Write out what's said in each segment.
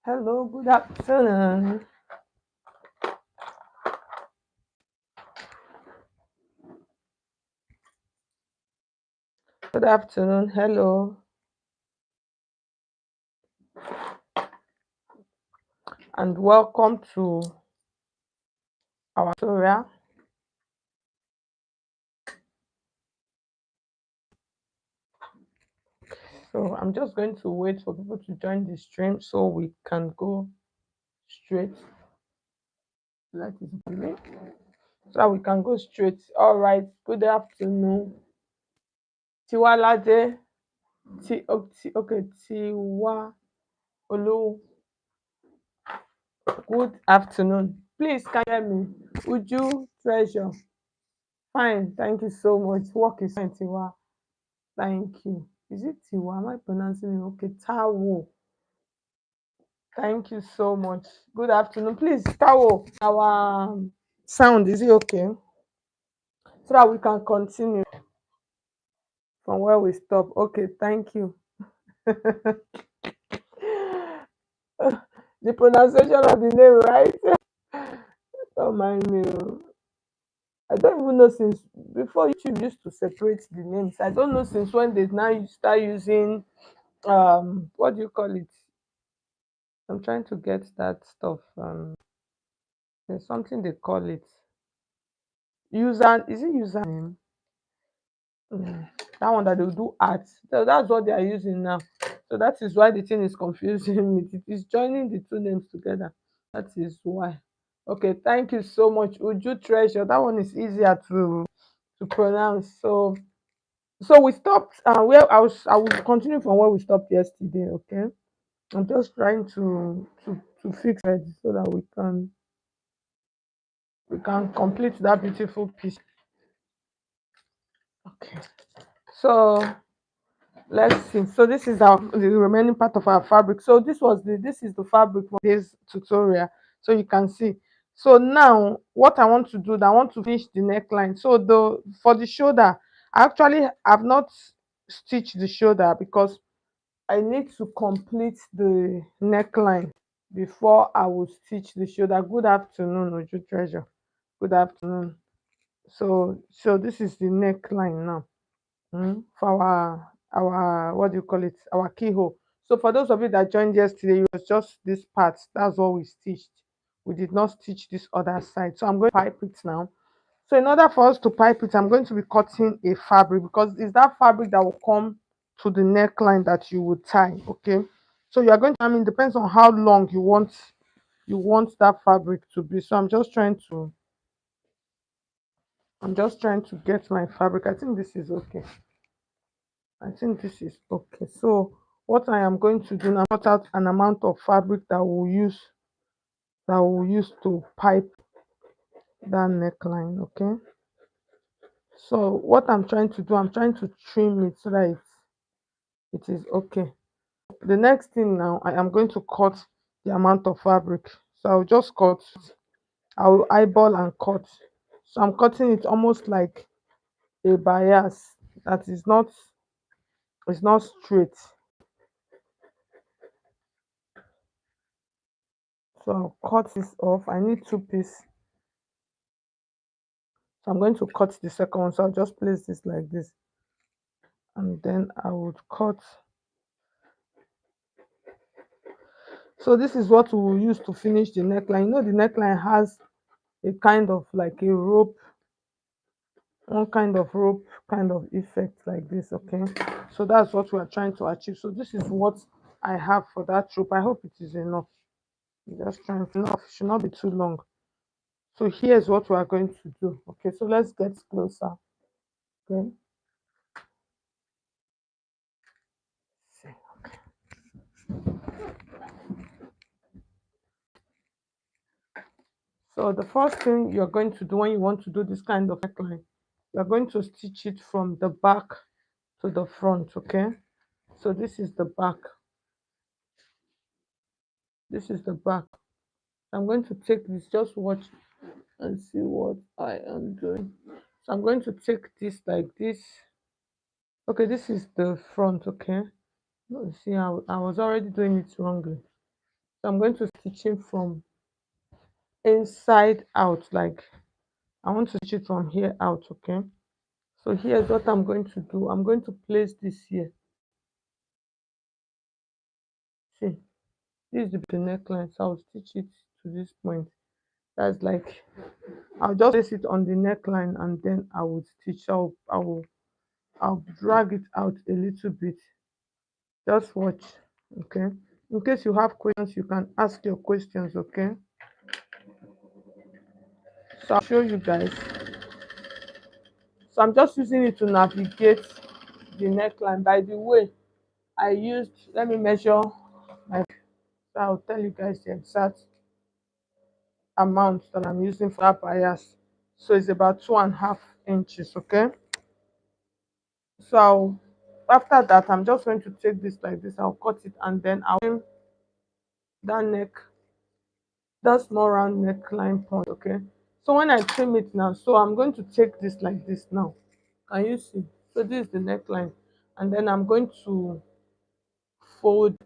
Hello, good afternoon. Good afternoon. Hello, and welcome to our tutorial. So I'm just going to wait for people to join the stream so we can go straight. That is me. So that we can go straight. All right. Good afternoon. Tiwalade. Okay. Tiwa Olu. Good afternoon. Please can you hear me? Uju Treasure. Fine. Thank you so much. Work is fine, Tiwa. Thank you. Is it Tiwa? Am I pronouncing it okay? Tawo. Thank you so much. Good afternoon. Please, Tawo, our sound, is it okay? So that we can continue from where we stop. Okay, thank you. The pronunciation of the name, right? Don't mind me. Oh. I don't even know since before YouTube used to separate the names. I don't know since when they now start using what do you call it? I'm trying to get that stuff. There's something they call it. User, is it username? That one that they will do art. So that's what they are using now. So that is why the thing is confusing me. It is joining the two names together. That is why. Okay, thank you so much. Uju Treasure. That one is easier to pronounce. So we stopped where I will continue from where we stopped yesterday, okay? I'm just trying to fix it so that we can complete that beautiful piece. Okay. So let's see. So this is our the remaining part of our fabric. So this is the fabric for this tutorial. So you can see. So now what I want to do, I want to finish the neckline. So the for the shoulder, I actually have not stitched the shoulder because I need to complete the neckline before I will stitch the shoulder. Good afternoon, Oju Treasure. Good afternoon. So this is the neckline now. For our what do you call it, our keyhole. So for those of you that joined yesterday, it was just this part. That's what we stitched. We did not stitch this other side. So I'm going to pipe it now. So in order for us to pipe it, I'm going to be cutting a fabric because it's that fabric that will come to the neckline that you would tie. Okay, so you are going to, I mean, depends on how long you want that fabric to be. So I'm just trying to get my fabric. I think this is okay. I think this is okay. So what I am going to do now, cut out an amount of fabric that we'll use to pipe that neckline. Okay. So what I'm trying to do, I'm trying to trim it so that it is okay. The next thing now, I am going to cut the amount of fabric. So I'll just cut. I'll eyeball and cut. So I'm cutting it almost like a bias that is not, it's not straight. So I'll cut this off. I need two pieces. So I'm going to cut the second one. So I'll just place this like this. And then I would cut. So this is what we will use to finish the neckline. You know the neckline has a kind of like a rope, one kind of rope kind of effect like this, okay? So that's what we are trying to achieve. So this is what I have for that rope. I hope it is enough. Just trying to enough, it should not be too long. So here's what we are going to do. Okay, so let's get closer. Okay. So the first thing you're going to do when you want to do this kind of neckline We're going to stitch it from the back to the front. Okay, so this is the back, this is the back. I'm going to take this, just watch and see what I am doing. So I'm going to take this like this. Okay, this is the front. Okay, no, see, I was already doing it wrongly. So I'm going to stitch it from inside out, like I want to stitch it from here out. Okay, so here's what I'm going to do. I'm going to place this here. See, this is the neckline, so I'll stitch it to this point. That's like, I'll just place it on the neckline and then I will stitch. I'll drag it out a little bit. Just watch. Okay, in case you have questions, you can ask your questions. Okay, so I'll show you guys. So I'm just using it to navigate the neckline. By the way, I used, let me measure my, so I'll tell you guys the exact amount that I'm using for that bias. So it's about 2.5 inches. Okay, so after that, I'm just going to take this like this. I'll cut it and then I'll trim that neck, that small round neckline point. Okay, so when I trim it now, so I'm going to take this like this now. Can you see? So this is the neckline, and then I'm going to fold.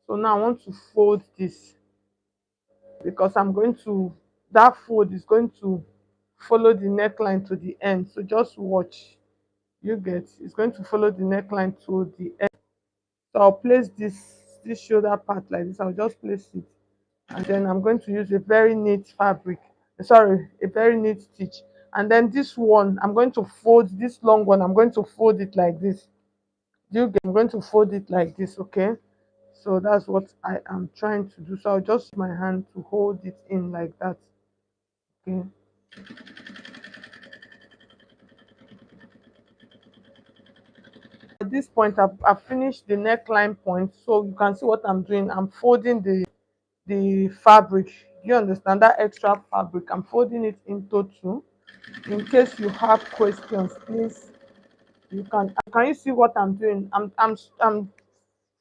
So now I want to fold this, because I'm going to, that fold is going to follow the neckline to the end. So just watch. You get, it's going to follow the neckline to the end. So I'll place this shoulder part like this. I'll just place it, and then I'm going to use a very neat fabric, sorry, a very neat stitch. And then this one, I'm going to fold this long one, I'm going to fold it like this. Do you get, I'm going to fold it like this. Okay, so that's what I am trying to do. So I'll just use my hand to hold it in like that. Okay, at this point I've finished the neckline point, so you can see what I'm doing. I'm folding the fabric. Do you understand? That extra fabric, I'm folding it into two. In case you have questions, please, you can you see what I'm doing? I'm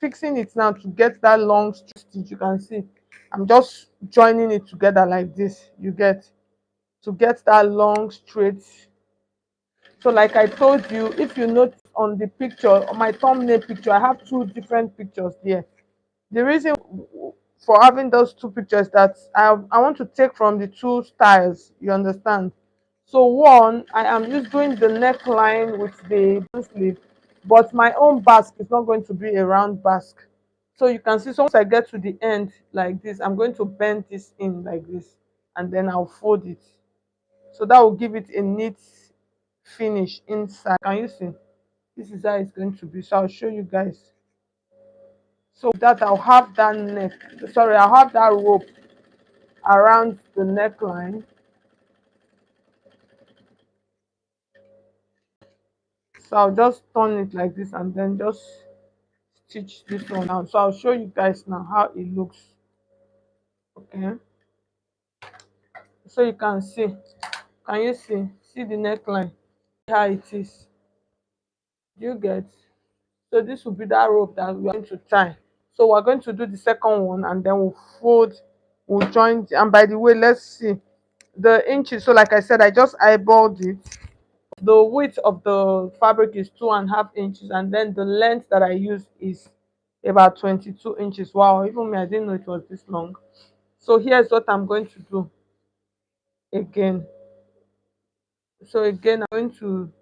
fixing it now to get that long stitch. You can see I'm just joining it together like this. You get, to get that long straight. So like I told you, if you notice on the picture, on my thumbnail picture, I have two different pictures there. The reason for having those two pictures, that I want to take from the two styles. You understand? So one, I am just doing the neckline with the sleeve, but my own basque is not going to be a round basque. So you can see, so once I get to the end like this, I'm going to bend this in like this, and then I'll fold it. So that will give it a neat finish inside. Can you see? This is how it's going to be. So I'll show you guys. So that I'll have that neck, sorry, I'll have that rope around the neckline. So I'll just turn it like this and then just stitch this one out. So I'll show you guys now how it looks. Okay, so you can see, can you see the neckline, how it is? Do you get? So this will be that rope that we're going to tie. So we're going to do the second one and then we'll fold, we'll join. And by the way, let's see the inches. So like I said, I just eyeballed it. The width of the fabric is 2.5 inches, and then the length that I use is about 22 inches. Wow, even me, I didn't know it was this long. So here's what I'm going to do again. So again, I'm going to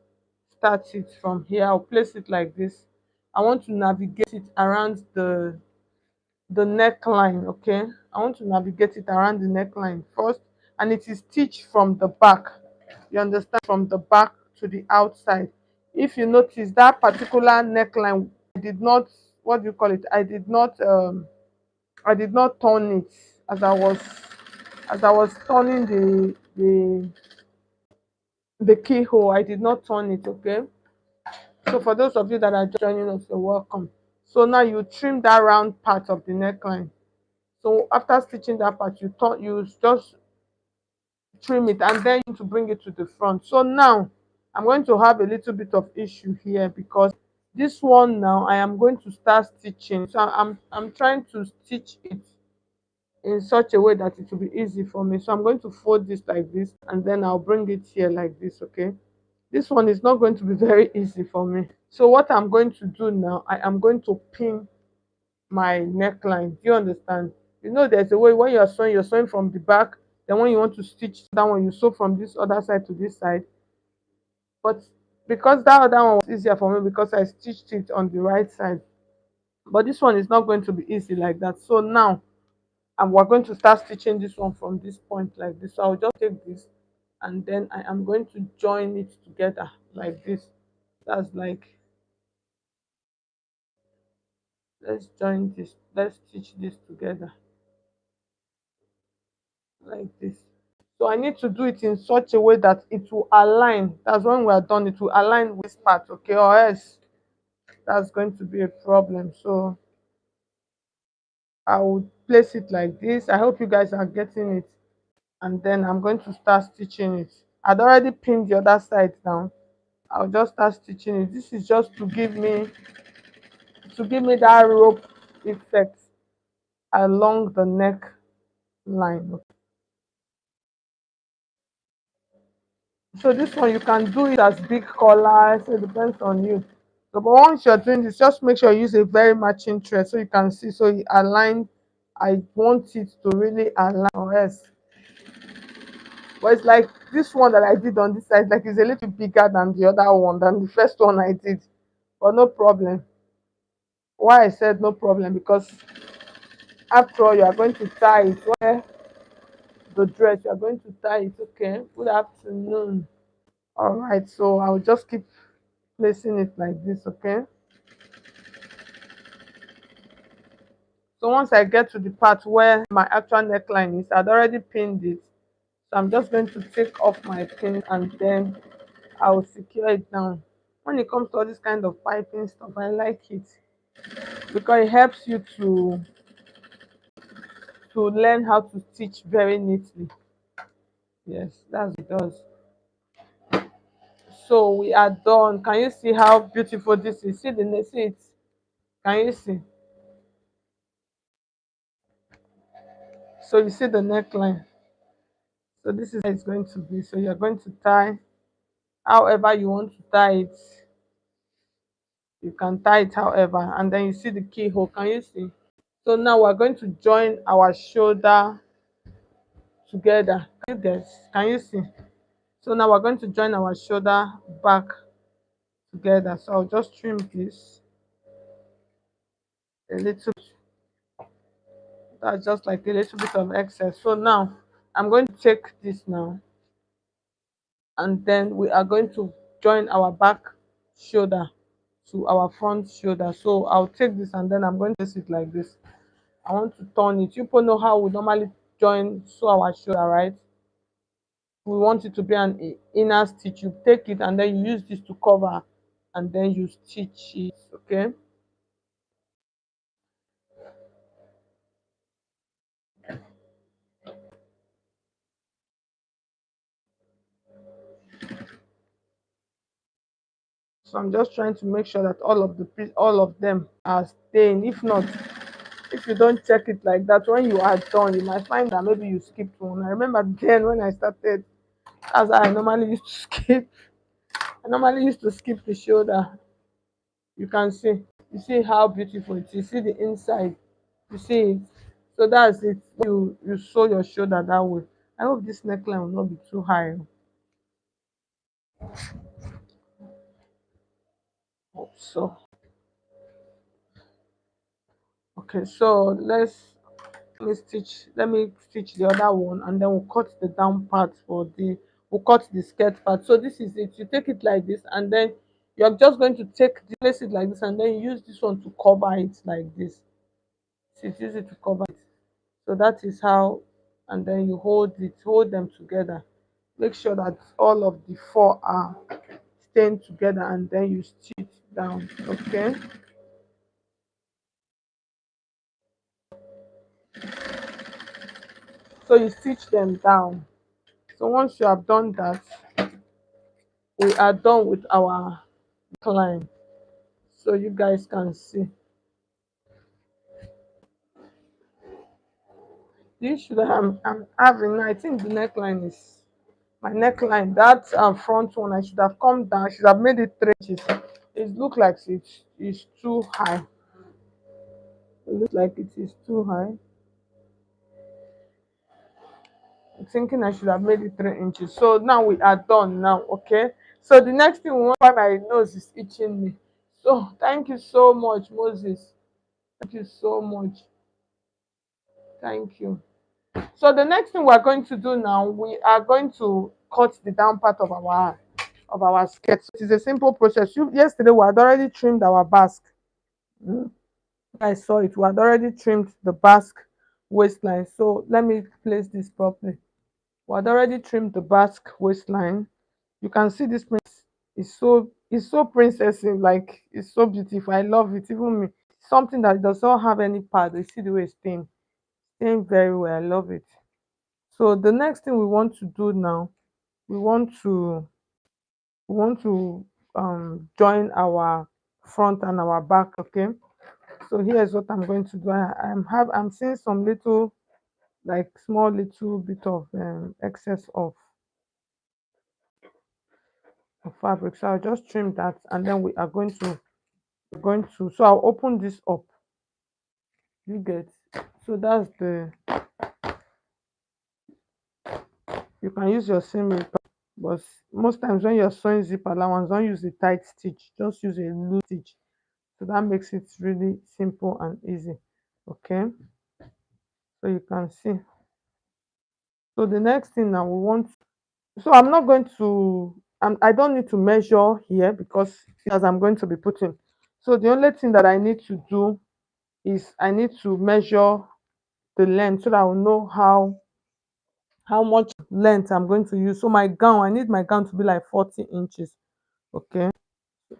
start it from here. I'll place it like this. I want to navigate it around the neckline. Okay, I want to navigate it around the neckline first, and it is stitched from the back. You understand? From the back to the outside. If you notice, that particular neckline, I did not, what do you call it, I did not turn it as I was turning the keyhole. I did not turn it. Okay, so for those of you that are joining us, you're welcome. So now you trim that round part of the neckline. So after stitching that part, you just trim it, and then to bring it to the front. So now I'm going to have a little bit of issue here because this one now I am going to start stitching. So I'm trying to stitch it in such a way that it will be easy for me. So I'm going to fold this like this, and then I'll bring it here like this. Okay, this one is not going to be very easy for me. So what I'm going to do now, I am going to pin my neckline. Do you understand? You know, there's a way when you're sewing from the back, then when you want to stitch that one, you sew from this other side to this side. But because that other one was easier for me because I stitched it on the right side, but this one is not going to be easy like that. So now we're going to start stitching this one from this point like this. So I'll just take this, and then I am going to join it together like this. That's like, let's join this, let's stitch this together like this. So I need to do it in such a way that it will align. That's when we are done, it will align with this part, okay? Or else that's going to be a problem. So I will place it like this. I hope you guys are getting it. And then I'm going to start stitching it. I'd already pinned the other side down. I'll just start stitching it. This is just to give me that rope effect along the neck line. So this one you can do it as big collar, so it depends on you. So but once you're doing this, just make sure you use a very matching thread so you can see, so it align. I want it to really align, or else. But it's like this one that I did on this side, like it's a little bigger than the other one, than the first one I did. But no problem. Why I said no problem, because after all you are going to tie it where the dress, you are going to tie it. Okay, good afternoon. All right, so I'll just keep placing it like this. Okay, so once I get to the part where my actual neckline is, I'd already pinned it. So I'm just going to take off my pin, and then I'll secure it down. When it comes to all this kind of piping stuff, I like it because it helps you to learn how to stitch very neatly. Yes, that's what it does. So we are done. Can you see how beautiful this is? See it. Can you see? So you see the neckline. So this is how it's going to be. So you're going to tie however you want to tie it. You can tie it however, and then you see the keyhole. Can you see? So now we're going to join our shoulder together. Can you guess? Can you see? So now we're going to join our shoulder back together. So I'll just trim this a little. That's just like a little bit of excess. So now I'm going to take this now, and then we are going to join our back shoulder to our front shoulder. So I'll take this, and then I'm going to place it like this. I want to turn it. You people know how we normally join sew our shoulder, right? We want it to be an inner stitch. You take it, and then you use this to cover, and then you stitch it. Okay, so I'm just trying to make sure that all of them are staying. If not, if you don't check it like that, when you are done, you might find that maybe you skipped one. I remember then when I started, as I normally used to skip. I normally used to skip the shoulder. You can see, you see how beautiful it is. You see the inside, you see it. So that's it. You sew your shoulder that way. I hope this neckline will not be too high. Hope so. Okay, so let me stitch the other one, and then we'll cut the down part we'll cut the skirt part. So this is it. You take it like this, and then you're just going to place it like this, and then you use this one to cover it like this. So use it to cover it. So that is how, and then you hold them together. Make sure that all of the four are staying together, and then you stitch down. Okay, so you stitch them down. So once you have done that, we are done with our neckline. So you guys can see. The issue that I'm having, I think the neckline is my neckline. That front one, I should have come down. I should have made it 3 inches. It look like it's too high. It looks like it is too high. I'm thinking I should have made it 3 inches. So now we are done now, okay? So the next thing we want, why my nose is itching me. So thank you so much, Moses. Thank you so much. Thank you. So the next thing we're going to do now, we are going to cut the down part of our skirt. So it is a simple process. Yesterday we had already trimmed our basque. Mm, I saw it. We had already trimmed the basque waistline. So let me place this properly. We had already trimmed the basque waistline. You can see this print is so princessy, like it's so beautiful. I love it. Even me, something that does not have any pad. You see the way it's staying very well. I love it. So the next thing we want to do now, we want to we want to join our front and our back. Okay, so here's what I'm going to do. I'm seeing some little, like small little bit of excess of fabric, so I'll just trim that, and then we are going to so I'll open this up. You get, so that's the, you can use your seam ripper, but most times when you're sewing zip allowance, don't use a tight stitch, just use a loose stitch. So that makes it really simple and easy. Okay, so you can see. So the next thing now we want, so I'm not going to, I don't need to measure here because as I'm going to be putting, so the only thing that I need to do is I need to measure the length so that I will know how much length I'm going to use. So my gown, I need my gown to be like 40 inches. Okay,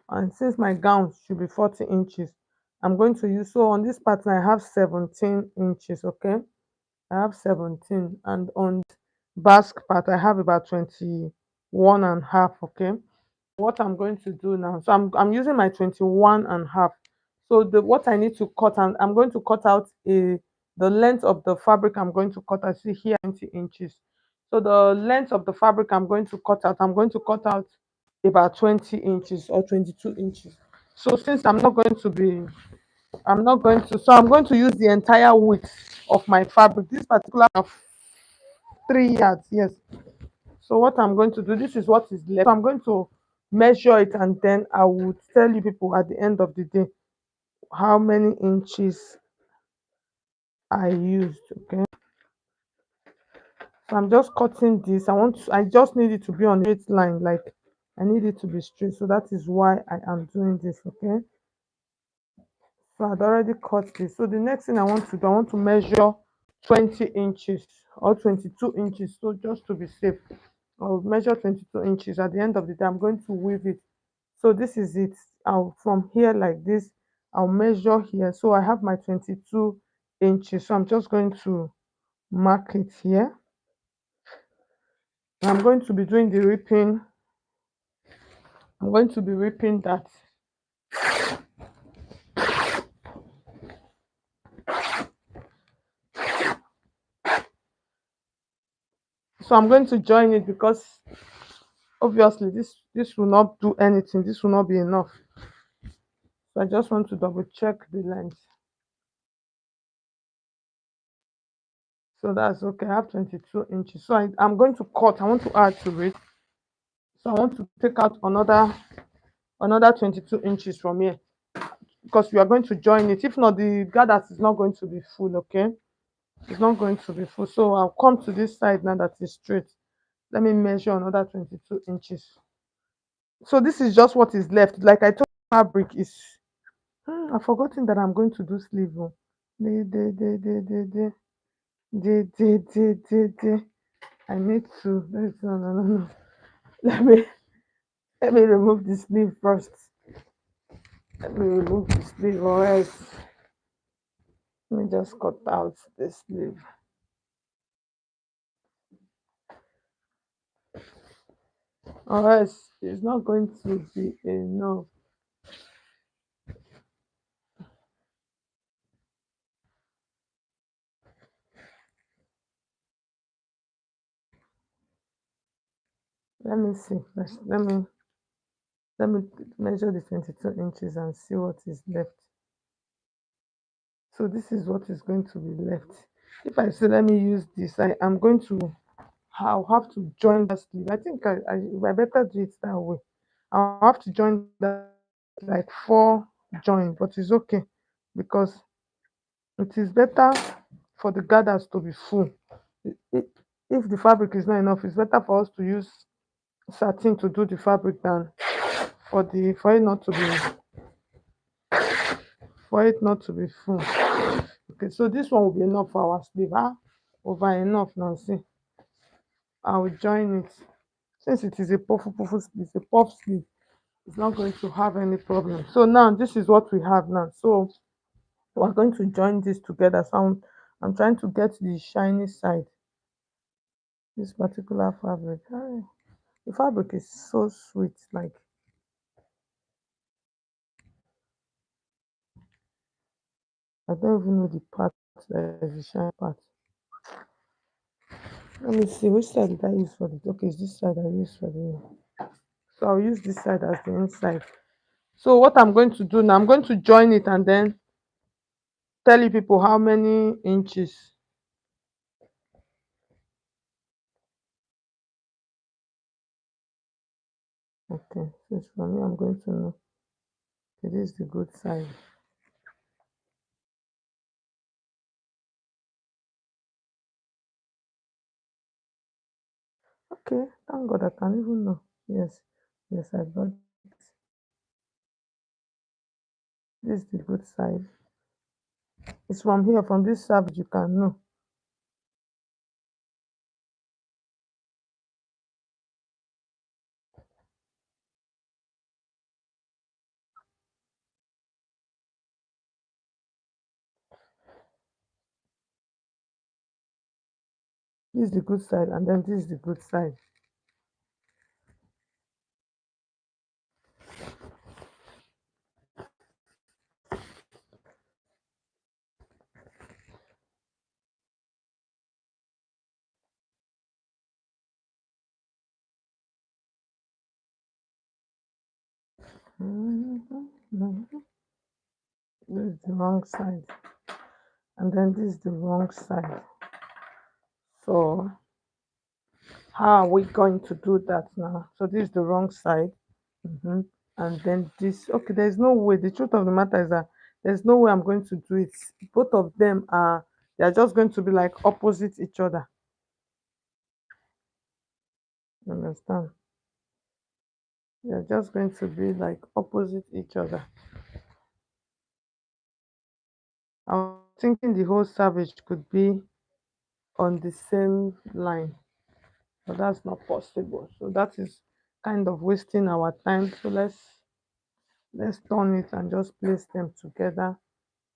and since my gown should be 40 inches, I'm going to use, so on this pattern I have 17 inches. Okay, I have 17, and on basque part I have about 21 and a half. Okay, what I'm going to do now, so I'm using my 21 and a half. So the what I need to cut, and I'm going to cut out the length of the fabric. I'm going to cut out, see here, 20 inches. So the length of the fabric I'm going to cut out, I'm going to cut out about 20 inches or 22 inches. So since I'm not going to, so I'm going to use the entire width of my fabric, this particular of 3 yards. Yes, so what I'm going to do, this is what is left. So I'm going to measure it, and then I will tell you people at the end of the day how many inches I used. Okay, so I'm just cutting this. I just need it to be on a straight line, like I need it to be straight. So that is why I am doing this. Okay, so I'd already cut this. So the next thing I want to do, I want to measure 20 inches or 22 inches. So just to be safe, I'll measure 22 inches. At the end of the day, I'm going to weave it. So this is it. I'll from here like this, I'll measure here. So I have my 22 inches. So I'm just going to mark it here. I'm going to be doing the ripping. I'm going to be ripping that. So I'm going to join it because obviously this will not do anything. This will not be enough. So I just want to double check the length. So that's okay. I have 22 inches. So I'm going to cut. I want to add to it. So I want to take out another 22 inches from here because we are going to join it. If not, the gathers is not going to be full. Okay, it's not going to be full. So I'll come to this side now that is straight. Let me measure another 22 inches. So this is just what is left. Like I told you, fabric is, I've forgotten that I'm going to do sleeve. Oh. De. I need to, no. Let me let me remove the sleeve first. Let me remove the sleeve, or else let me just cut out the sleeve. or else it's not going to be enough. Let me see. Let me measure the 22 inches and see what is left. So this is what is going to be left. If I say let me use this, I'm going to, I'll have to join that sleeve. I think I better do it that way. I'll have to join that like four join, but it's okay because it is better for the gathers to be full. I- If the fabric is not enough, it's better for us to use satin to do the fabric than for it not to be full. Okay, so this one will be enough for our sleeve. Over enough now. See, I will join it. Since it is a puffy sleeve, it's a puff sleeve, it's not going to have any problem. So now this is what we have now. So we're going to join this together. So I'm trying to get the shiny side. This particular fabric. The fabric is so sweet. Like I don't even know the part that is the shiny part. Let me see which side did I use for the, okay, it's this side I use for the, so I'll use this side as the inside. So what I'm going to do now, I'm going to join it and then tell you people how many inches. Okay, since for me I'm going to know. Okay, this is the good side. Okay, thank God I can even know. Yes, yes, I got this is the good side. It's from here, from this savage you can know. This is the good side and then this is the good side. This is the wrong side and then this is the wrong side. So how are we going to do that now? So this is the wrong side. Mhm. And then this, okay, there's no way. The truth of the matter is that there's no way I'm going to do it. Both of them are, they're just going to be like opposite each other. You understand? They're just going to be like opposite each other. I was thinking the whole savage could be on the same line, but that's not possible. So that is kind of wasting our time. So let's turn it and just place them together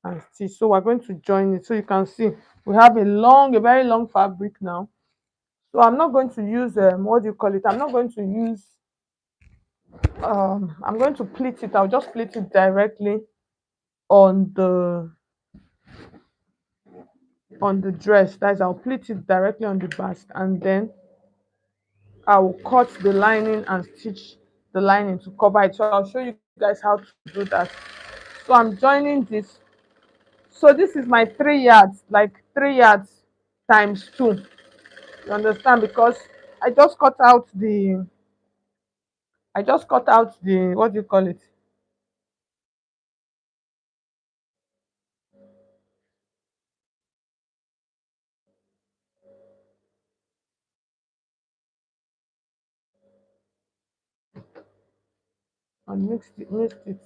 and stitch. So we're going to join it. So you can see we have a very long fabric now. So I'm not going to use what do you call it? I'm not going to use I'm going to pleat it. I'll just pleat it directly on the dress. That's, I'll pleat it directly on the basque and then I will cut the lining and stitch the lining to cover it. So I'll show you guys how to do that. So I'm joining this. So this is my 3 yards, like 3 yards times two. You understand? Because I just cut out the what do you call it? And mixed it.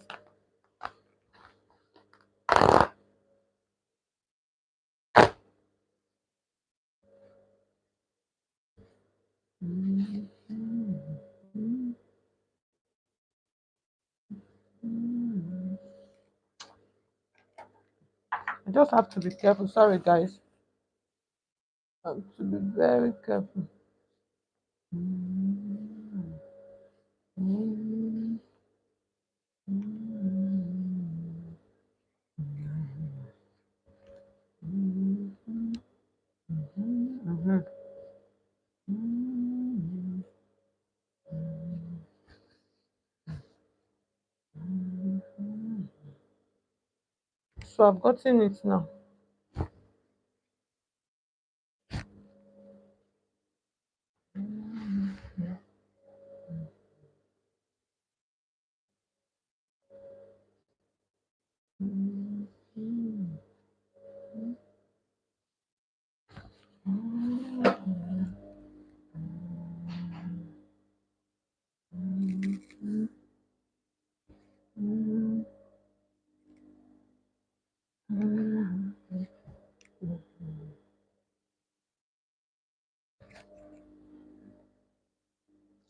I just have to be careful. Sorry guys. I have to be very careful. So I've gotten it now.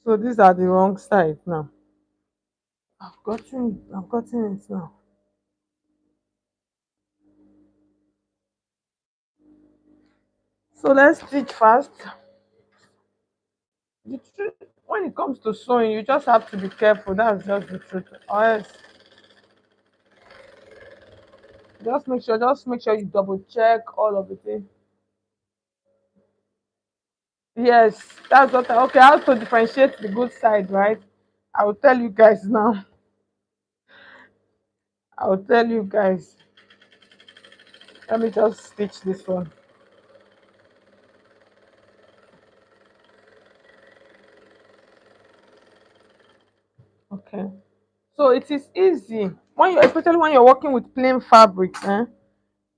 So these are the wrong side now. I've gotten it now. So let's stitch fast. The truth, when it comes to sewing, you just have to be careful. That's just the truth. Or else, just make sure you double check all of the things. Yes, that's what. Okay, how to differentiate the good side, right? I will tell you guys now. I will tell you guys. Let me just stitch this one. Okay. So it is easy when you, especially when you're working with plain fabric.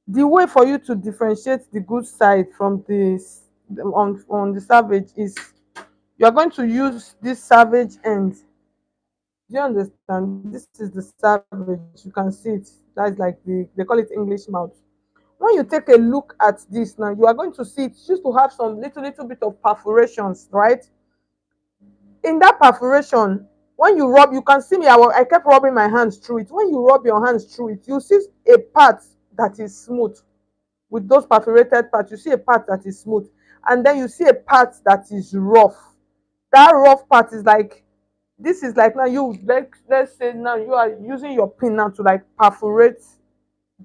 The way for you to differentiate the good side from on the savage is you're going to use this savage end. Do you understand? This is the savage. You can see it. That's like they call it English mouth. When you take a look at this now, you are going to see it used to have some little bit of perforations, right? In that perforation, when you rub, you can see me. I kept rubbing my hands through it. When you rub your hands through it, you see a part that is smooth. With those perforated parts, you see a part that is smooth, and then you see a part that is rough. That rough part is like, this is like, now you, let's say now you are using your pin now to like perforate.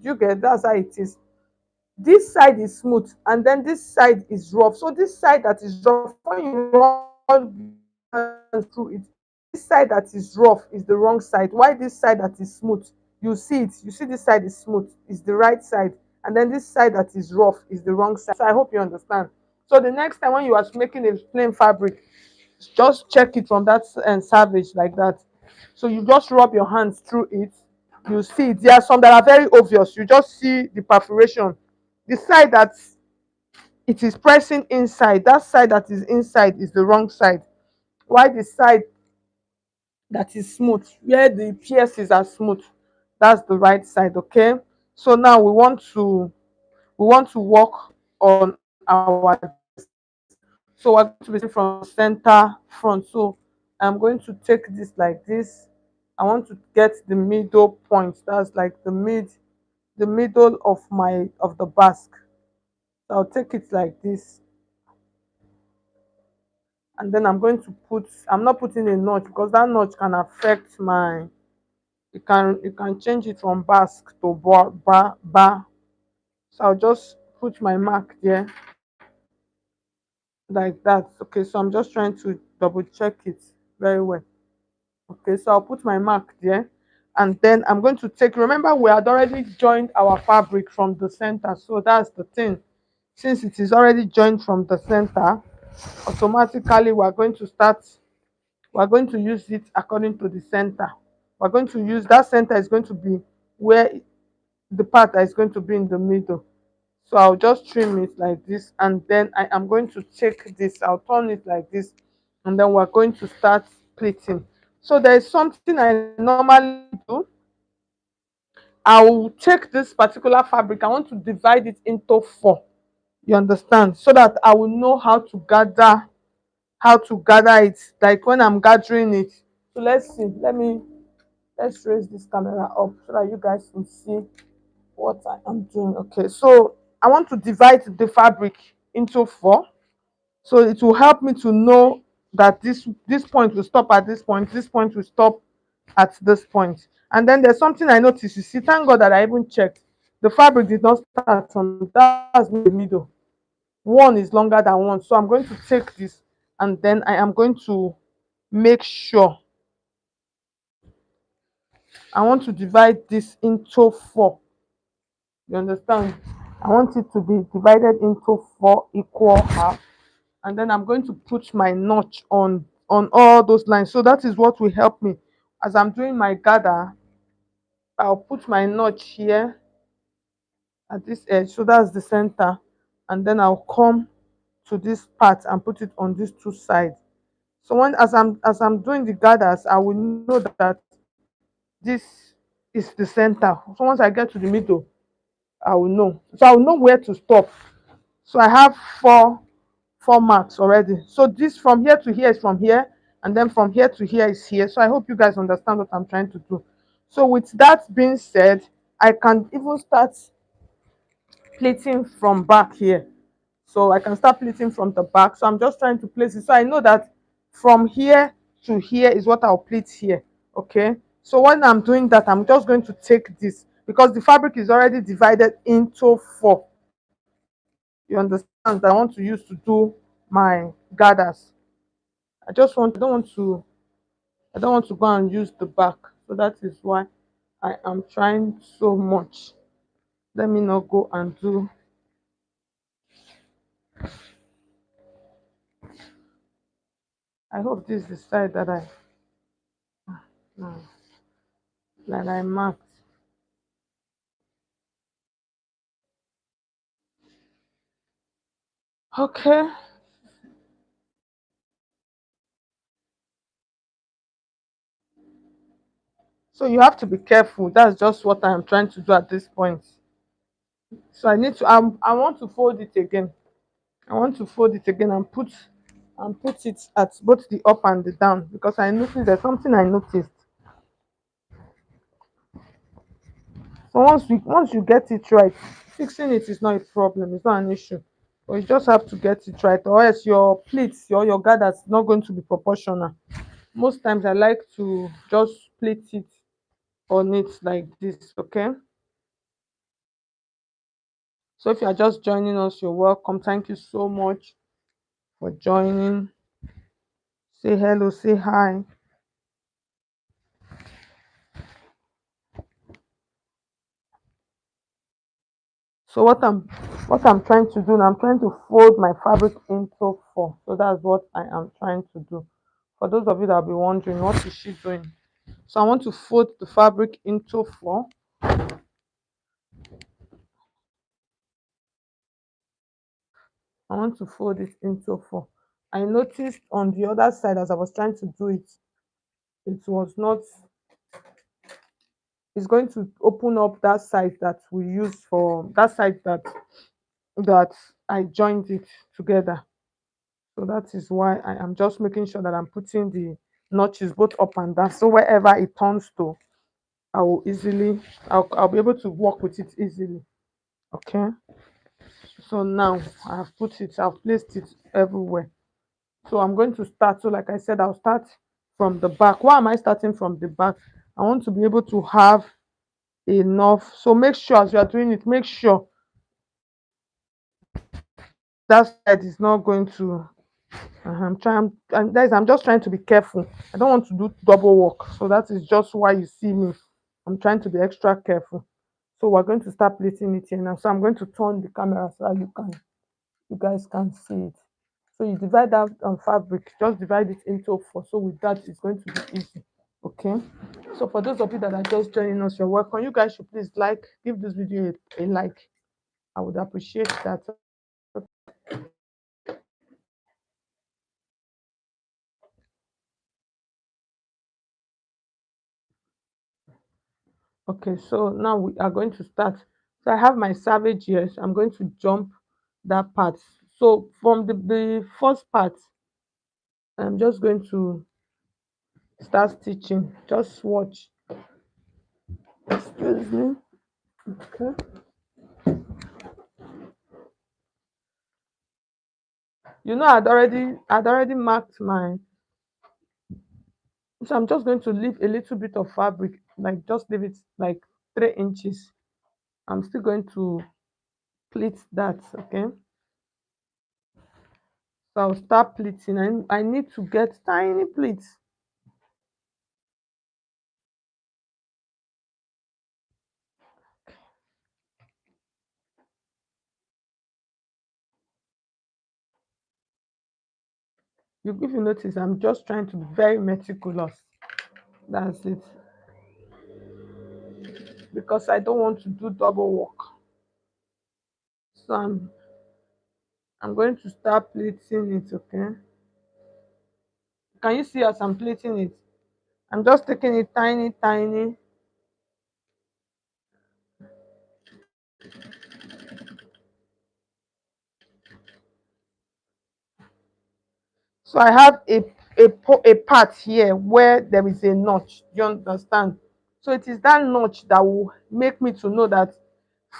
Do you get? That's how it is. This side is smooth and then this side is rough. So this side that is rough, when you run through it, this side that is rough is the wrong side. Why this side that is smooth, you see it, you see this side is smooth, is the right side, and then this side that is rough is the wrong side. So I hope you understand. So the next time when you are making a plain fabric, just check it from that savage like that. So you just rub your hands through it, you see it. There are some that are very obvious. You just see the perforation. The side that it is pressing inside, that side that is inside is the wrong side. Why the side that is smooth, where the pierces are smooth, that's the right side. Okay. So now we want to work on our, so we're going to be starting from center front. So I'm going to take this like this. I want to get the middle point. That's like the middle of the basque. So I'll take it like this, and then I'm going to put, I'm not putting a notch because that notch can affect my, you can change it from basque to bar. So I'll just put my mark there like that. Okay, so I'm just trying to double check it very well. Okay, so I'll put my mark there, and then I'm going to take, remember we had already joined our fabric from the center, so that's the thing. Since it is already joined from the center, automatically we're going to use it according to the center. We're going to use that center is going to be where the part that is going to be in the middle. So I'll just trim it like this, and then I am going to take this, I'll turn it like this, and then we're going to start pleating. So there is something I normally do. I will take this particular fabric, I want to divide it into four. You understand? So that I will know how to gather it, like when I'm gathering it. So let's see. Let's raise this camera up so that you guys can see what I am doing. Okay, so I want to divide the fabric into four, so it will help me to know that this point will stop at this point, this point will stop at this point. And then there's something I noticed. You see, thank God that I even checked. The fabric did not start from, that's not the middle. One is longer than one. So I'm going to take this, and then I am going to make sure, I want to divide this into four. You understand? I want it to be divided into four equal half. And then I'm going to put my notch on all those lines. So that is what will help me as I'm doing my gather. I'll put my notch here at this edge, so that's the center, and then I'll come to this part and put it on these two sides. So when as I'm doing the gathers, I will know that this is the center. So once I get to the middle, I will know. So I will know where to stop. So I have four marks already. So this from here to here is from here, and then from here to here is here. So I hope you guys understand what I'm trying to do. So with that being said, I can even start pleating from back here. So I can start pleating from the back. So I'm just trying to place it. So I know that from here to here is what I'll pleat here. Okay. So when I'm doing that, I'm just going to take this because the fabric is already divided into four. You understand? I want to use to do my gathers. I don't want to go and use the back. So that is why I am trying so much. Let me not go and do. I hope this is the side no, that I marked. Okay. So you have to be careful. That's just what I am trying to do at this point. So I want to fold it again. I want to fold it again and put it at both the up and the down because I noticed there's something I noticed. So once you get it right, fixing it is not a problem. It's not an issue. But you just have to get it right, or else your pleats, your gathers is not going to be proportional. Most times I like to just pleat it on it like this. Okay. So if you are just joining us, you're welcome. Thank you so much for joining. Say hello, say hi. So what I'm trying to do now, I'm trying to fold my fabric into four. So that's what I am trying to do. For those of you that will be wondering, what is she doing? So I want to fold the fabric into four. I want to fold it into four. I noticed on the other side as I was trying to do it, it was not, it's going to open up that side that we use for that side that I joined it together. So that is why I am just making sure that I'm putting the notches both up and down. So wherever it turns to, I will easily, I'll be able to work with it easily. Okay. So now I've placed it everywhere. So I'm going to start. So like I said, I'll start from the back. Why am I starting from the back? I want to be able to have enough. So make sure as you are doing it, make sure that side is not going to. I'm just trying to be careful. I don't want to do double work. So that is just why you see me. I'm trying to be extra careful. So we're going to start plating it here now. So I'm going to turn the camera so that you guys can see it. So you divide that fabric, just divide it into four. So with that, it's going to be easy. Okay. So for those of you that are just joining us, you're welcome. You guys should please give this video a like. I would appreciate that. Okay, so now we are going to start. So I have my savage here. So I'm going to jump that part. So from the first part, I'm just going to start stitching. Just watch. Excuse me. Okay. You know, I'd already marked mine. So I'm just going to leave a little bit of fabric, like just leave it like 3 inches. I'm still going to pleat that, okay? So I'll start pleating. I need to get tiny pleats. If you notice, I'm just trying to be very meticulous. That's it. Because I don't want to do double work. So I'm going to start pleating it, okay? Can you see as I'm pleating it? I'm just taking it tiny, tiny. So I have a part here where there is a notch. You understand? So it is that notch that will make me to know that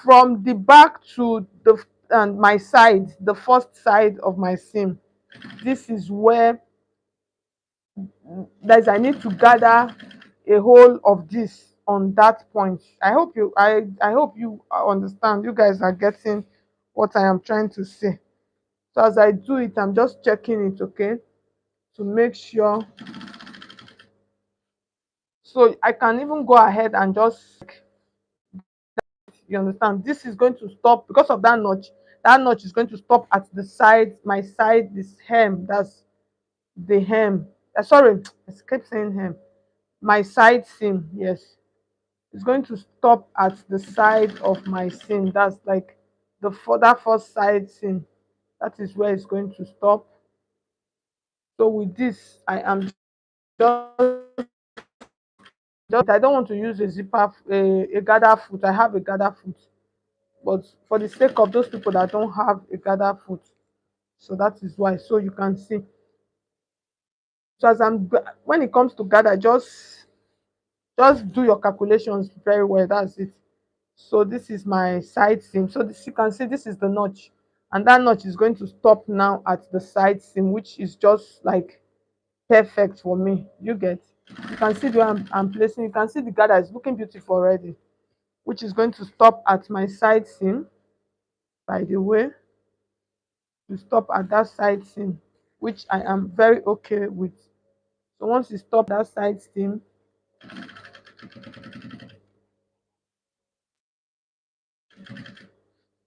from the back to the and my side, the first side of my seam, this is where there's I need to gather a whole of this on that point. I hope you understand. You guys are getting what I am trying to say. So as I do it, I'm just checking it, okay, to make sure. So I can even go ahead and just, you understand, this is going to stop because of that notch. That notch is going to stop at the side, my side, this hem. That's the hem. Sorry, I keep saying hem. My side seam, yes. It's going to stop at the side of my seam. That's like the that first side seam. That is where it's going to stop. So with this, I am just I don't want to use a zipper, a gather foot. I have a gather foot, but for the sake of those people that don't have a gather foot, so that is why. So you can see. So when it comes to gather, just do your calculations very well. That's it. So this is my side seam. So this, you can see, this is the notch, and that notch is going to stop now at the side seam, which is just like perfect for me. You get? You can see where I'm placing. You can see the gather is looking beautiful already, which is going to stop at my side seam, by the way, to stop at that side seam, which I am very okay with. So once you stop that side seam,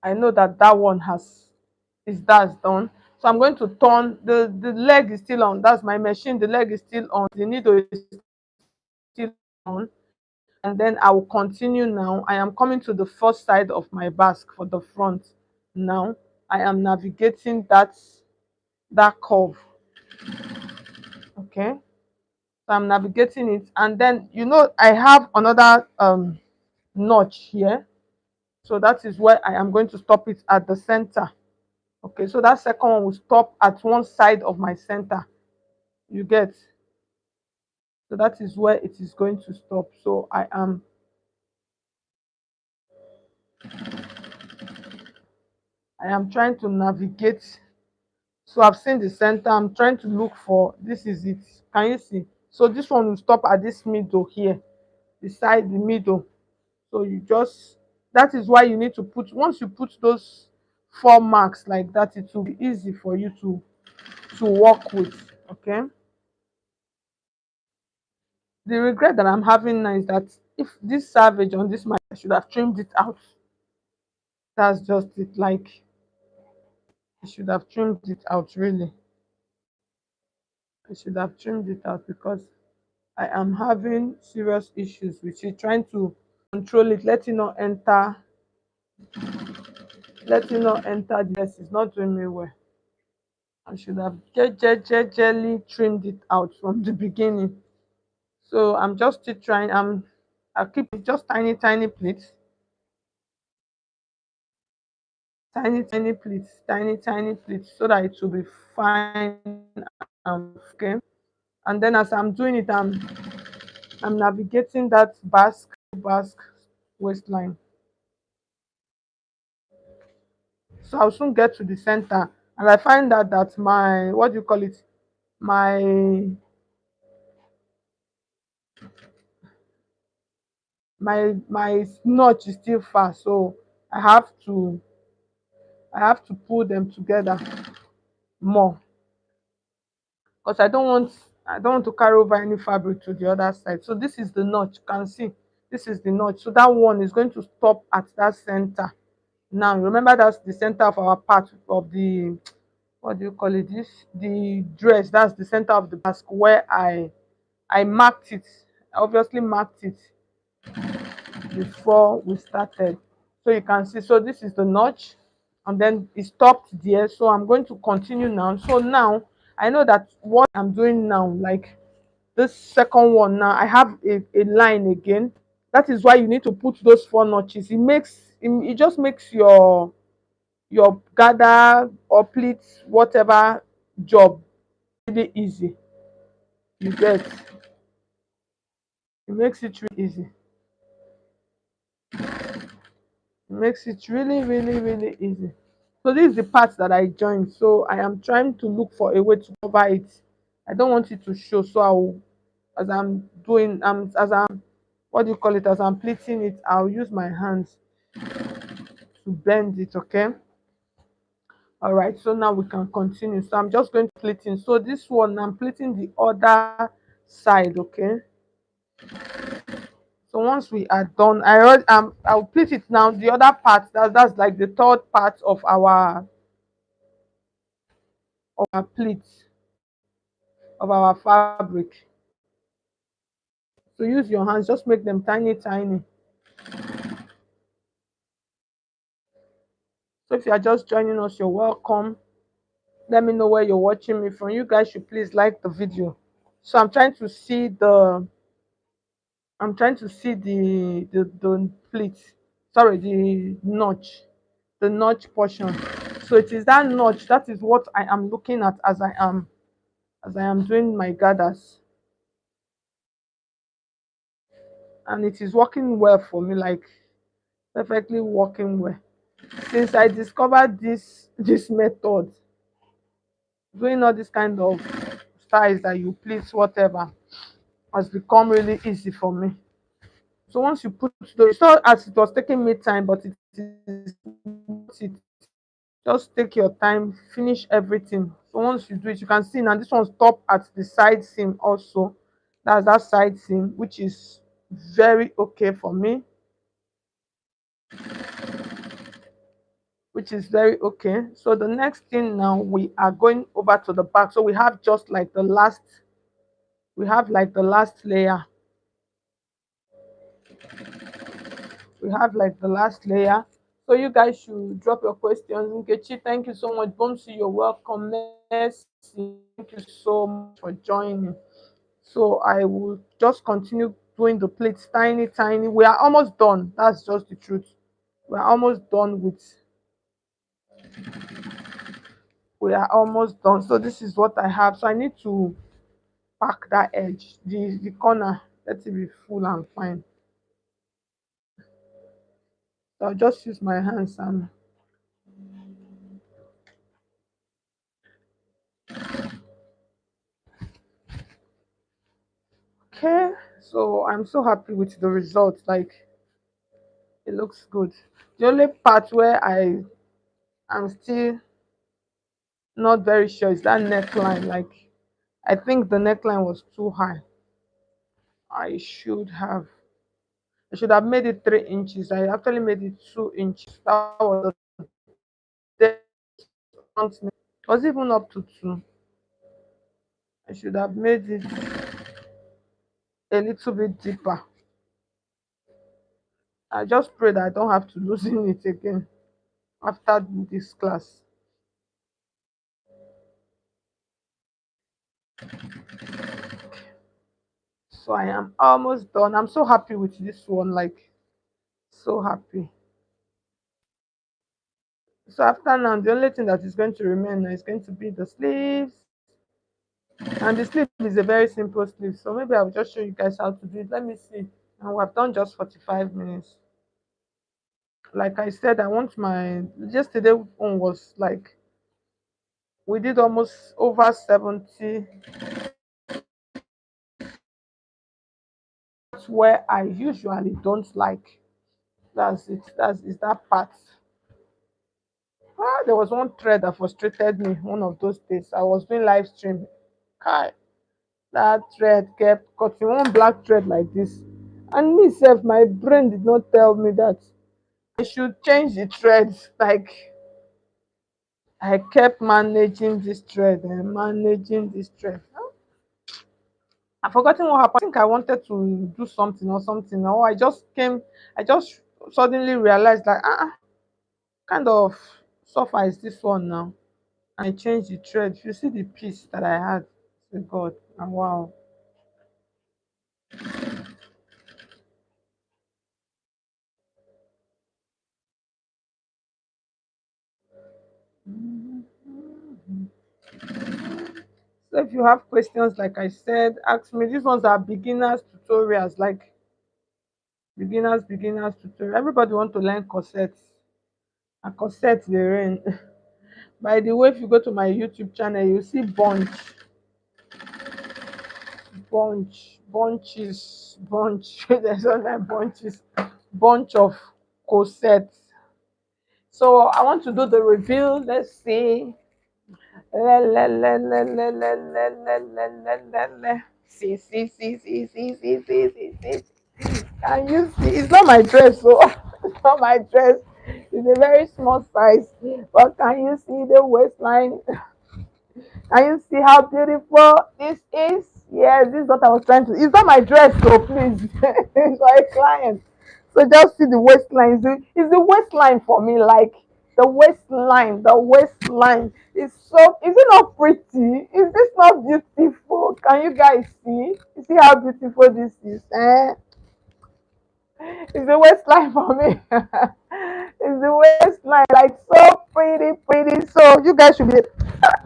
I know that that one that's done. So I'm going to turn, the leg is still on. That's my machine. The leg is still on. The needle is still on. And then I will continue now. I am coming to the first side of my basque for the front. Now I am navigating that curve. Okay. So I'm navigating it, and then I have another notch here. So that is where I am going to stop it at the center. Okay, so that second one will stop at one side of my center. You get? So that is where it is going to stop. So I am trying to navigate. So I've seen the center. I'm trying to look for, this is it. Can you see? So this one will stop at this middle here, beside the middle. So that is why you need to once you put those 4 marks like that, it will be easy for you to work with. Okay. The regret that I'm having now is that if this savage on this, I should have trimmed it out. That's just it. Like, I should have trimmed it out, really. I should have trimmed it out because I am having serious issues with it, trying to control it, let it not enter the dress. It's not doing me well. I should have gently trimmed it out from the beginning. So I'm just still trying. I keep it just tiny, tiny pleats, tiny pleats, tiny pleats, so that it will be fine. Okay. And then as I'm doing it, I'm navigating that basque waistline. So I'll soon get to the center. And I find out that my, what do you call it, my my notch is still far, so I have to pull them together more, because I don't want to carry over any fabric to the other side. So this is the notch. You can see this is the notch. So that one is going to stop at that center. Now remember, that's the center of our part of the, what do you call it, this, the dress. That's the center of the basque where I marked it. I obviously marked it before we started. So you can see, so this is the notch, and then it stopped there. So I'm going to continue now. So now I know that what I'm doing now, like this second one, now I have a line again. That is why you need to put those four notches. It just makes your gather or pleats, whatever job, really easy. You get, it makes it really easy. It makes it really easy. So this is the part that I joined. So I am trying to look for a way to cover it. I don't want it to show. So I'll, as I'm doing, as I'm, what do you call it, as I'm pleating it, I'll use my hands to bend it. Okay. All right. So now we can continue. So I'm just going to pleating. So this one, I'm pleating the other side. Okay. So once we are done, I'll pleat it now. The other part, that's like the third part of our pleat, of our fabric. So use your hands, just make them tiny, tiny. So if you are just joining us, you're welcome. Let me know where you're watching me from. You guys should please like the video. So I'm trying to see the pleat. Sorry, the notch portion. So it is that notch, that is what I am looking at as I am doing my gathers. And it is working well for me, like perfectly working well. Since I discovered this method, doing all this kind of styles that you please whatever has become really easy for me. So once you put those, it's not as it was taking me time, but it is worth it. Just take your time, finish everything. So once you do it, you can see now this one stop at the side seam also. That's that side seam, which is very okay for me, which is very okay. So the next thing now, we are going over to the back. So we have just like the last, we have like the last layer. We have like the last layer. So you guys should drop your questions. Nkechi, thank you so much. Bomsi, you're welcome. Mercy, thank you so much for joining. So I will just continue doing the plates tiny, tiny. We are almost done. That's just the truth. We're almost done with, we are almost done. So this is what I have. So I need to pack that edge, the corner. Let it be full and fine. So I'll just use my hands and, okay. So I'm so happy with the result. Like, it looks good. The only part where am still not very sure is that neckline. Like, I think the neckline was too high. I should have I should have made it 3 inches. I actually made it 2 inches. That was the depth. It was even up to two. I should have made it a little bit deeper. I just pray that I don't have to loosen it again after this class. So I am almost done. I'm so happy with this one, like, so happy. So after now, the only thing that is going to remain now is going to be the sleeves. And the sleeve is a very simple sleeve. So maybe I'll just show you guys how to do it. Let me see. And we've done just 45 minutes. Like I said, I want my, yesterday one was like We did almost over 70. That's where I usually don't like. That's it. That's is that part. Ah, there was one thread that frustrated me one of those days. I was doing live stream. Kai, that thread kept cutting one black thread like this. And me self, my brain did not tell me that I should change the thread. Like I kept managing this thread and managing this thread. I forgotten what happened. I think I wanted to do something or something. Or I just suddenly realized like kind of suffer is this one now. I changed the thread. You see the piece that I had. Say God, and wow. So if you have questions, like I said, ask me. These ones are beginners tutorials, like beginners tutorial. Everybody want to learn corsets. A corset they rain. By the way, if you go to my YouTube channel, you see bunch. There's all like bunch of corsets. So I want to do the reveal. Let's see. Le, le, le, le, le, le, le, le, le, le, le, le. See. Can you see? It's not my dress, so it's not my dress. It's a very small size. But can you see the waistline? Can you see how beautiful this is? Yes, this is what I was trying to. It's not my dress, so please. It's for a client. So just see the waistline. It's the waistline for me. Like the waistline is so. Is it not pretty? Is this not beautiful? Can you guys see? You see how beautiful this is? It's the waistline for me. It's the waistline, like so pretty. So you guys should be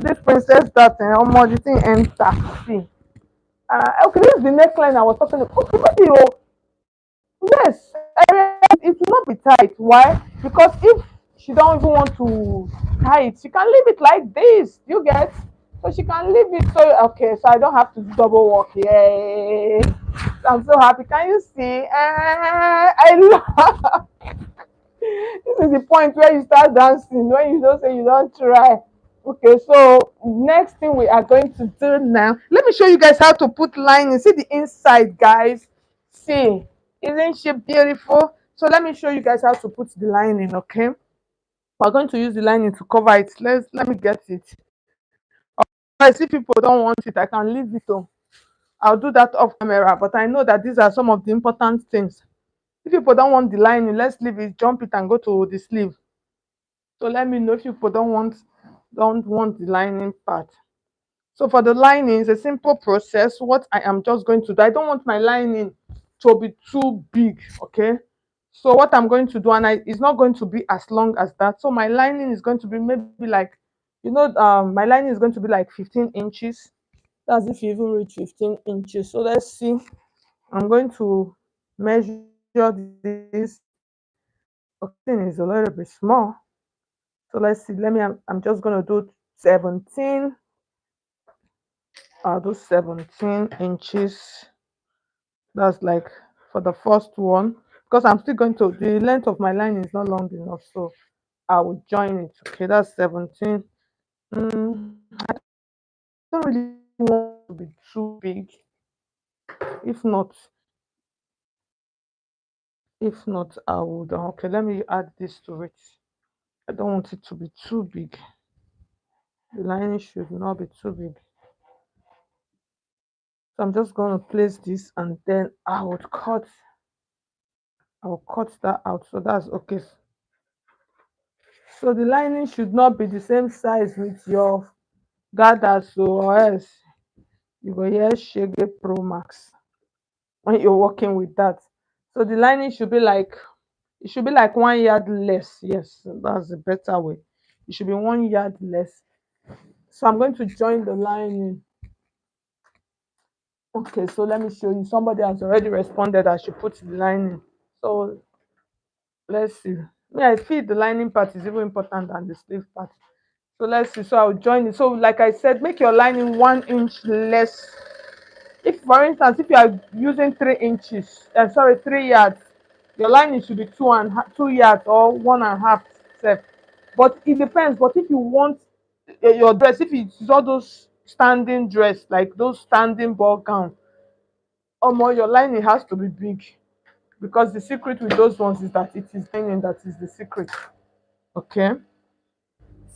this princess that almost the thing enter. See. Okay, this is the neckline I was talking about. Okay, maybe you yes, it will not be tight. Why? Because if she don't even want to tie it, she can leave it like this. You get? So she can leave it so okay, so I don't have to do double work. Yay. I'm so happy. Can you see? I love this is the point where you start dancing when you don't say you don't try. Okay, so next thing we are going to do now. Let me show you guys how to put lining. See the inside, guys. See, isn't she beautiful? So let me show you guys how to put the lining. Okay, we're going to use the lining to cover it. Let me get it. Guys, if people don't want it, I can leave it. Oh, I'll do that off camera. But I know that these are some of the important things. If people don't want the lining, let's leave it, jump it, and go to the sleeve. So let me know if people don't want the lining part. So for the lining, it's a simple process. What I am just going to do, I don't want my lining to be too big, okay? So what I'm going to do, and it's not going to be as long as that. So my lining is going to be maybe like, my lining is going to be like 15 inches. That's if you even reach 15 inches. So let's see. I'm going to measure this. Okay, thing is a little bit small. So let's see. I'm just gonna do 17. I'll do 17 inches. That's like for the first one. Because I'm still going to the length of my line is not long enough. So I will join it. Okay, that's 17. I don't really want to be too big. If not, I would okay, let me add this to it. I don't want it to be too big. The lining should not be too big. So I'm just going to place this and then I'll cut that out. So that's okay. So the lining should not be the same size with your gather, so or else you go hear Shege Pro Max when you're working with that. So the lining should be like it should be like 1 yard less. Yes, that's the better way. It should be 1 yard less. So I'm going to join the lining. Okay, so let me show you. Somebody has already responded. I should put the lining. So let's see. Me, I feel the lining part is even important than the sleeve part. So let's see. So I'll join it. So like I said, make your lining 1 inch less. If for instance, if you are using 3 inches, sorry, 3 yards, your lining should be 2 yards or 1.5 step. But it depends. But if you want your dress, if it's all those standing dress, like those standing ball gown, or more, your lining has to be big, because the secret with those ones is that it is lining that is the secret. Okay.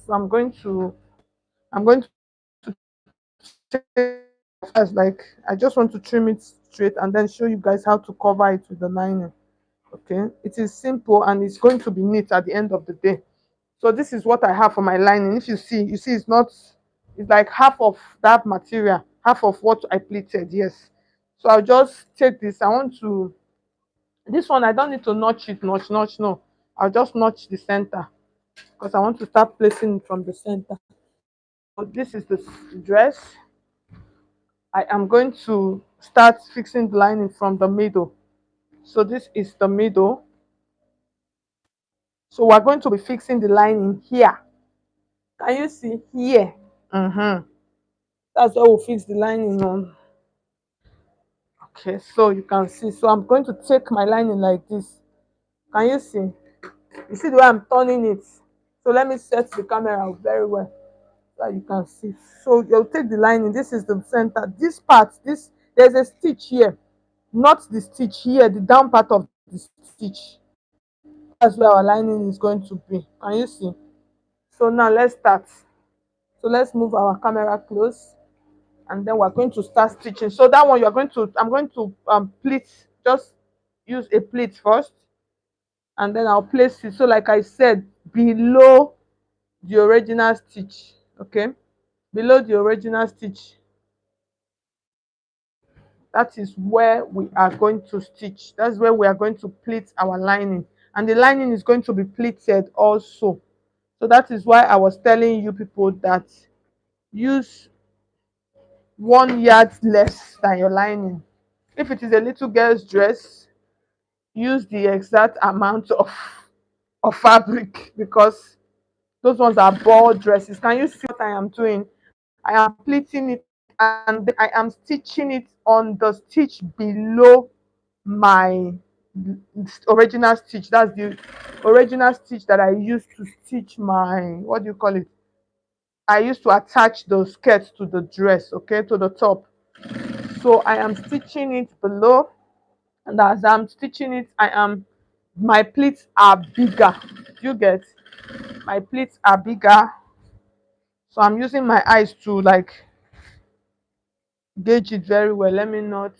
So I'm going to take as like I just want to trim it straight and then show you guys how to cover it with the lining. Okay, it is simple and it's going to be neat at the end of the day. So this is what I have for my lining. If you see it's not, it's like half of that material, half of what I pleated. Yes. So I'll just take this. I want to, this one I don't need to notch it, notch, no. I'll just notch the center because I want to start placing it from the center. So this is the dress. I am going to start fixing the lining from the middle. So this is the middle. So we're going to be fixing the lining here. Can you see here? That's where we'll fix the lining on. Okay, so you can see. So I'm going to take my lining like this. Can you see? You see the way I'm turning it? So let me set the camera up very well so that you can see. So you'll take the lining. This is the center. This part, there's a stitch here, not the stitch here, the down part of the stitch. That's where our lining is going to be. Can you see? So now let's start. So let's move our camera close and then we're going to start stitching. So that one I'm going to pleat, just use a pleat first and then I'll place it. So like I said, below the original stitch. Okay, below the original stitch, that is where we are going to stitch. That's where we are going to pleat our lining, and the lining is going to be pleated also. So that is why I was telling you people that use 1 yard less than your lining. If it is a little girl's dress, use the exact amount of fabric, because those ones are ball dresses. Can you see what I am doing? I am pleating it and I am stitching it on the stitch below my original stitch. That's the original stitch that I used to stitch my, what do you call it? I used to attach the skirt to the dress, okay, to the top. So I am stitching it below, and as I'm stitching it, my pleats are bigger. You get, my pleats are bigger. So I'm using my eyes to like gauge it very well. Let me not.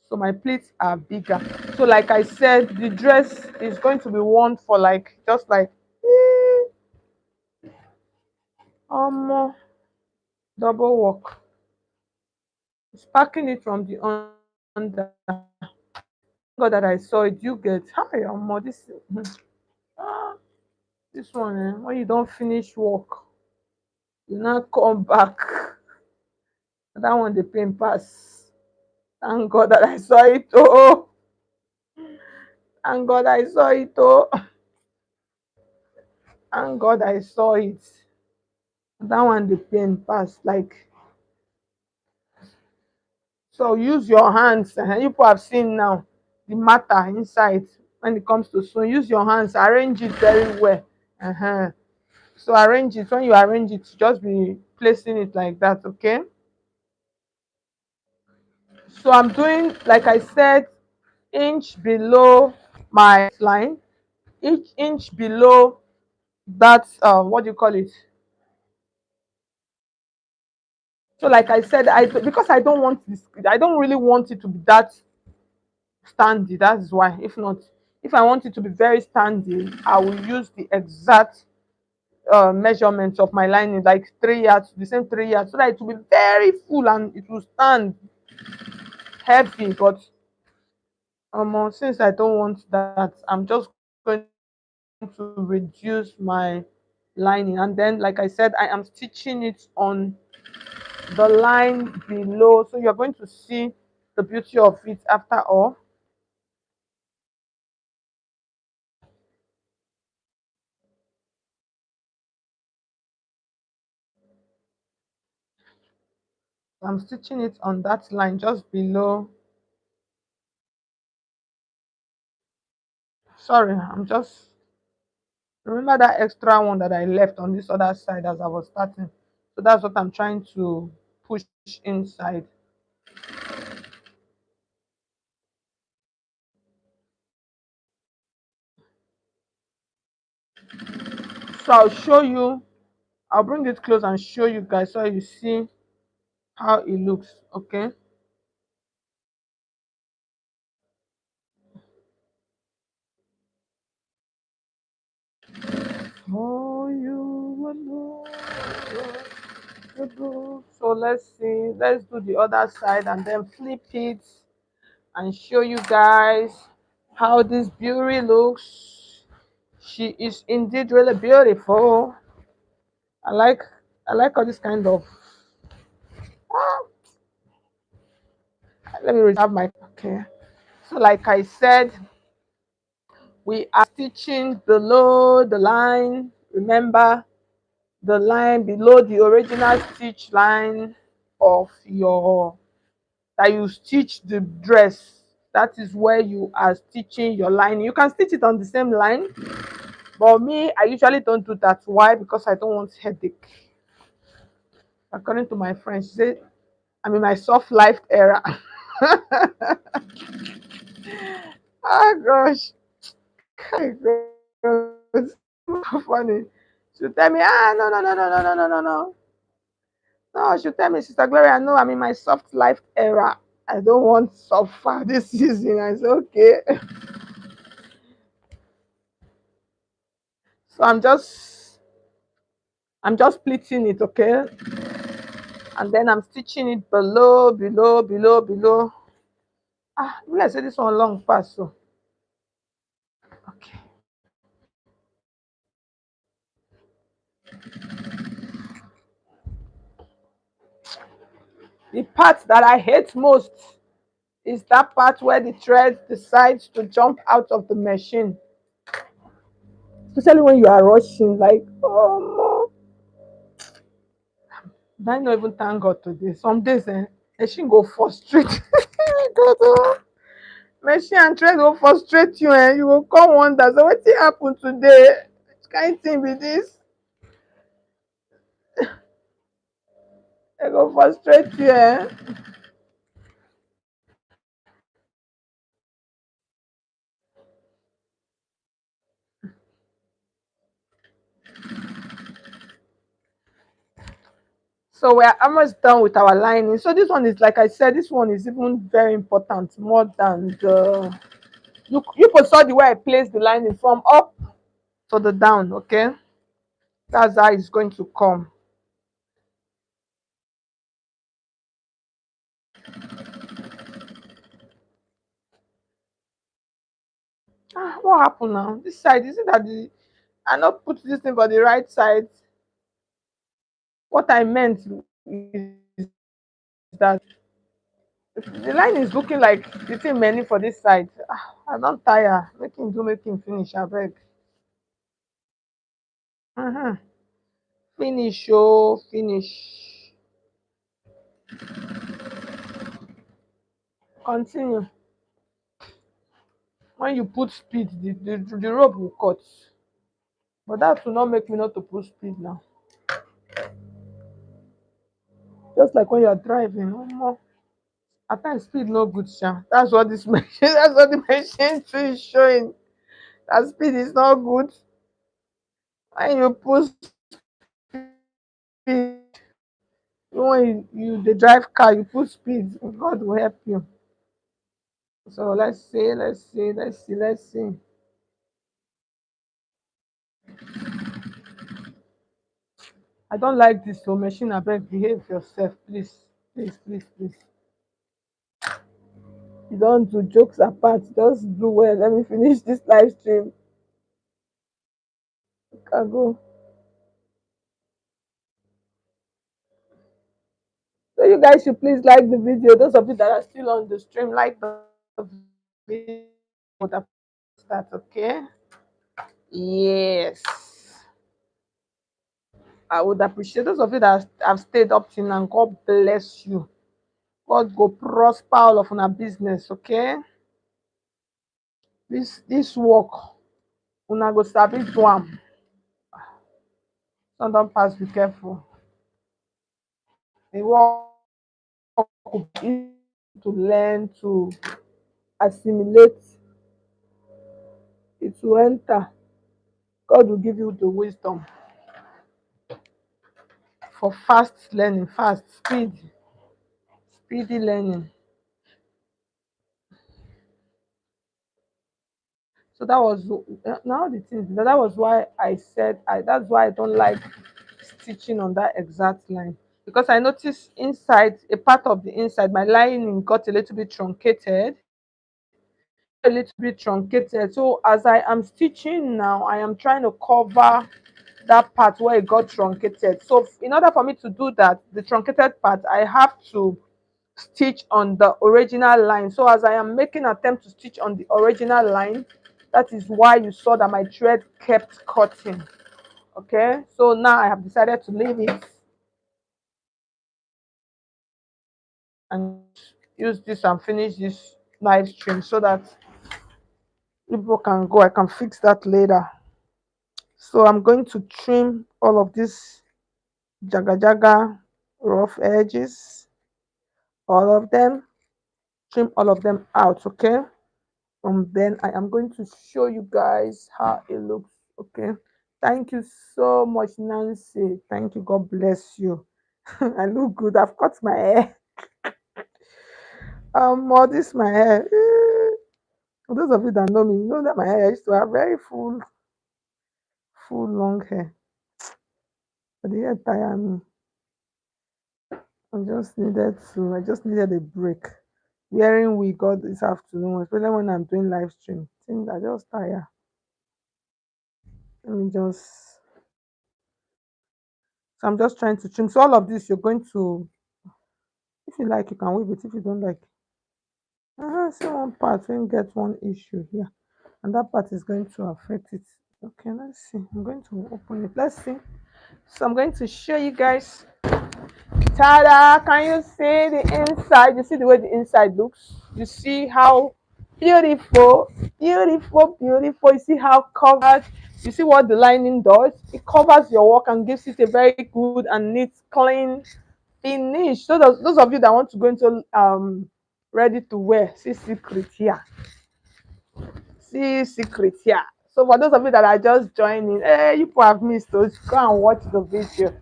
So my pleats are bigger. So like I said, the dress is going to be worn for like just like um double work. It's packing it from the under. God that I saw it. You get, hi this ah, this one when you don't finish work, you now come back. That one the pain pass. Thank God that I saw it. Oh, thank God I saw it. Oh, thank God I saw it. That one the pain pass. Like, so use your hands. You people have seen now the matter inside when it comes to sewing. Use your hands, arrange it very well. So arrange it. When you arrange it, just be placing it like that, okay? So I'm doing, like I said, inch below my line, each inch below that, what do you call it? So like I said, because I don't want this, I don't really want it to be that standy. That's why. If not, if I want it to be very standy, I will use the exact measurements of my lining, like 3 yards, the same 3 yards, so that it will be very full and it will stand heavy. But since I don't want that, I'm just going to reduce my lining, and then like I said, I am stitching it on the line below, so you're going to see the beauty of it after all. I'm stitching it on that line just below. Sorry, I'm just remember that extra one that I left on this other side as I was starting. So that's what I'm trying to push inside. So I'll show you, I'll bring it close and show you guys so you see how it looks. Okay. Oh, you alone. So let's see. Let's do the other side and then flip it and show you guys how this beauty looks. She is indeed really beautiful. I like I like all this kind of ah, let me reserve my okay. So like I said, we are stitching below the line. Remember the line below the original stitch line of your that you stitch the dress. That is where you are stitching your line. You can stitch it on the same line, but me, I usually don't do that. Why? Because I don't want headache. According to my friend, she said I'm in my soft life era. Oh gosh, oh gosh, so funny. She tell me, no, no, no, no, no, no, no, no, no. No, she tell me, Sister Gloria, no, I'm in my soft life era. I don't want suffer this season. I said, okay. So I'm just splitting it, okay? And then I'm stitching it below, below, below, below. Let's say this one long pass. So okay. The part that I hate most is that part where the thread decides to jump out of the machine. Especially when you are rushing, like, oh no. I not even thank God today. Some days machine go frustrate. God, oh. Machine and thread go frustrate you, and you will come wonder, so what happened today? Which kind thing be this? They go frustrate you, eh? So we're almost done with our lining. So this one is, like I said, this one is even very important more than the you saw the way I placed the lining from up to the down, okay? That's how it's going to come. What happened now? This side, is it that I not put this thing for the right side? What I meant is that the line is looking like the thing many for this side. I don't tire. Make him finish, I beg. Uh-huh. Finish, oh, finish. Continue. When you put speed, the rope will cut. But that will not make me not to put speed now. Just like when you are driving. Omo, at times speed no good, sha. That's what this machine. That's what the machine is showing. That speed is not good. When you put speed, when you the drive car, you put speed. God will help you. So let's see. I don't like this. So machine, abeg, behave yourself, please, please, please, please. You don't do jokes apart. Just do well. Let me finish this live stream. Can go. So you guys should please like the video. Those of you that are still on the stream, like the video. Would appreciate that, okay? Yes. I would appreciate those of you that have stayed up till now. God bless you. God go prosper all of una business, okay? This work, una go sabi do am. Sun don pass, be careful. The work will be easy to learn, to assimilate, it will enter. God will give you the wisdom for fast learning, speedy learning. So that was now the thing. That was why I said that's why I don't like stitching on that exact line, because I noticed inside a part of the inside my lining got a little bit truncated, so as I am stitching now, I am trying to cover that part where it got truncated. So in order for me to do that, the truncated part, I have to stitch on the original line. So as I am making attempt to stitch on the original line, that is why you saw that my thread kept cutting. Okay, so now I have decided to leave it and use this and finish this live stream so that people can go. I can fix that later. So I'm going to trim all of this jaga jaga rough edges, all of them, trim all of them out, okay? And then I am going to show you guys how it looks, okay? Thank you so much, Nancy. Thank you. God bless you. I look good. I've cut my hair. All this my hair. For those of you that know me, you know that my hair used to have very full long hair. But the hair tire me. I just needed a break. Wearing wig all this afternoon, especially when I'm doing live stream. Things I just tire. Let me just So I'm just trying to trim. So all of this you're going to, if you like, you can weave it. If you don't like, see one part when get one issue here, and that part is going to affect it. Okay, let's see. I'm going to open it. Let's see. So I'm going to show you guys. Tada! Can you see the inside? You see the way the inside looks? You see how beautiful, beautiful, beautiful. You see how covered. You see what the lining does? It covers your work and gives it a very good and neat, clean finish. So those of you that want to go into ready to wear, see secret here. See secret here. So for those of you that are just joining, hey, you people have missed those. Go and watch the video.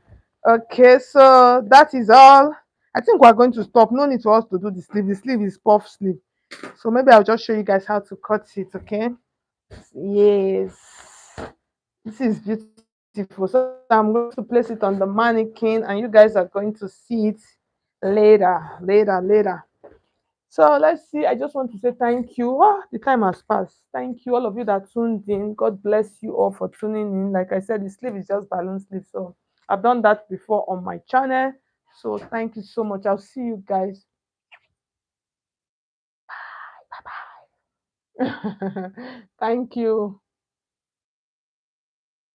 Okay, so that is all. I think we're going to stop. No need for us to do the sleeve. The sleeve is puff sleeve. So maybe I'll just show you guys how to cut it, okay? Yes. This is beautiful. So I'm going to place it on the mannequin and you guys are going to see it later. So let's see. I just want to say thank you. The time has passed. Thank you, all of you that tuned in. God bless you all for tuning in. Like I said, the sleeve is just balloon sleeve. So I've done that before on my channel. So thank you so much. I'll see you guys. Bye bye. Thank you.